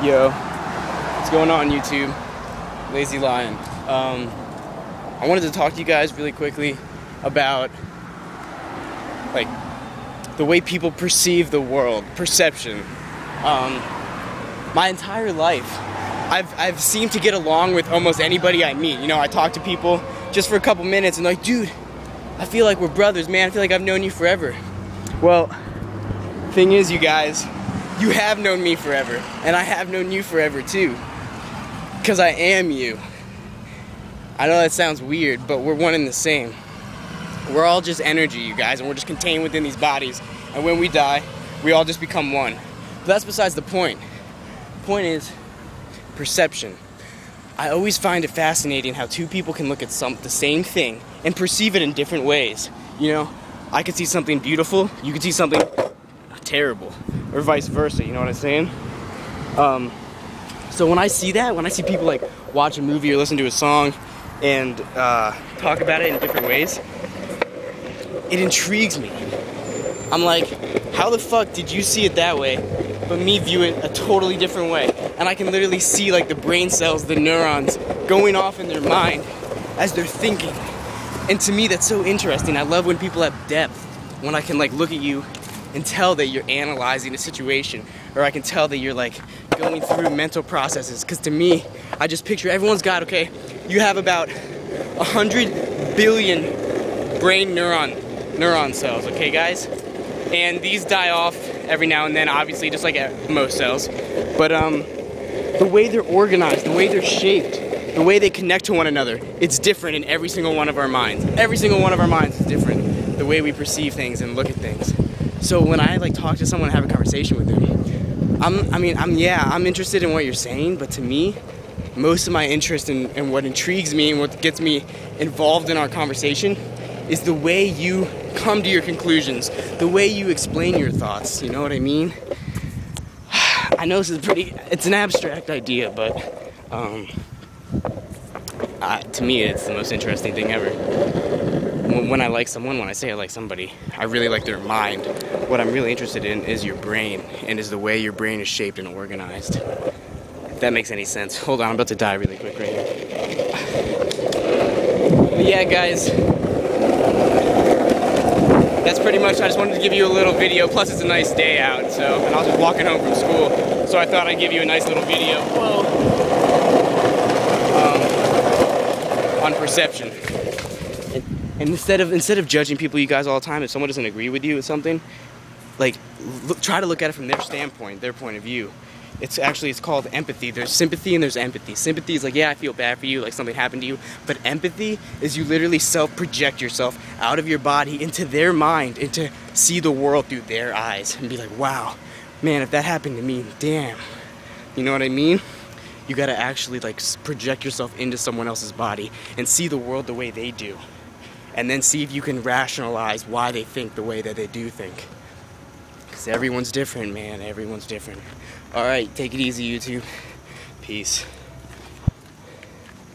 Yo, what's going on YouTube? Lazy Lion. I wanted to talk to you guys really quickly about like the way people perceive the world, perception. My entire life, I've seemed to get along with almost anybody I meet. You know, I talk to people just for a couple minutes and they're like, dude, I feel like we're brothers, man. I feel like I've known you forever. Well, thing is, you guys, you have known me forever, and I have known you forever too, because I am you. I know that sounds weird, but we're one and the same. We're all just energy, you guys, and we're just contained within these bodies, and when we die, we all just become one. But that's besides the point. The point is perception. I always find it fascinating how two people can look at the same thing and perceive it in different ways. You know, I could see something beautiful, you could see something terrible, or vice versa, you know what I'm saying? So when I see that, when I see people like watch a movie or listen to a song and talk about it in different ways, it intrigues me. I'm like, how the fuck did you see it that way, but me view it a totally different way? And I can literally see like the brain cells, the neurons going off in their mind as they're thinking. And to me, that's so interesting. I love when people have depth, when I can like look at you and tell that you're analyzing a situation, or I can tell that you're like going through mental processes. Because to me, I just picture everyone's got, okay, you have about 100 billion brain neuron cells, okay guys? And these die off every now and then, obviously, just like most cells. But the way they're organized, the way they're shaped, the way they connect to one another, it's different in every single one of our minds. Every single one of our minds is different, the way we perceive things and look at things. So when I like talk to someone and have a conversation with them, I'm interested in what you're saying, but to me, most of my interest in what intrigues me and what gets me involved in our conversation is the way you come to your conclusions, the way you explain your thoughts, you know what I mean? I know this is it's an abstract idea, but to me it's the most interesting thing ever. When I like someone, when I say I like somebody, I really like their mind. What I'm really interested in is your brain, and is the way your brain is shaped and organized. If that makes any sense. Hold on, I'm about to die really quick right here. But yeah, guys, that's pretty much, I just wanted to give you a little video, plus it's a nice day out, and I was just walking home from school, so I thought I'd give you a nice little video on perception. And instead of judging people, you guys, all the time, if someone doesn't agree with you with something, like, try to look at it from their standpoint, their point of view. It's called empathy. There's sympathy and there's empathy. Sympathy is like, yeah, I feel bad for you, like something happened to you. But empathy is you literally self-project yourself out of your body into their mind and to see the world through their eyes and be like, wow, man, if that happened to me, damn. You know what I mean? You gotta actually like project yourself into someone else's body and see the world the way they do. And then see if you can rationalize why they think the way that they do think. Because everyone's different, man. Everyone's different. Alright, take it easy, YouTube. Peace.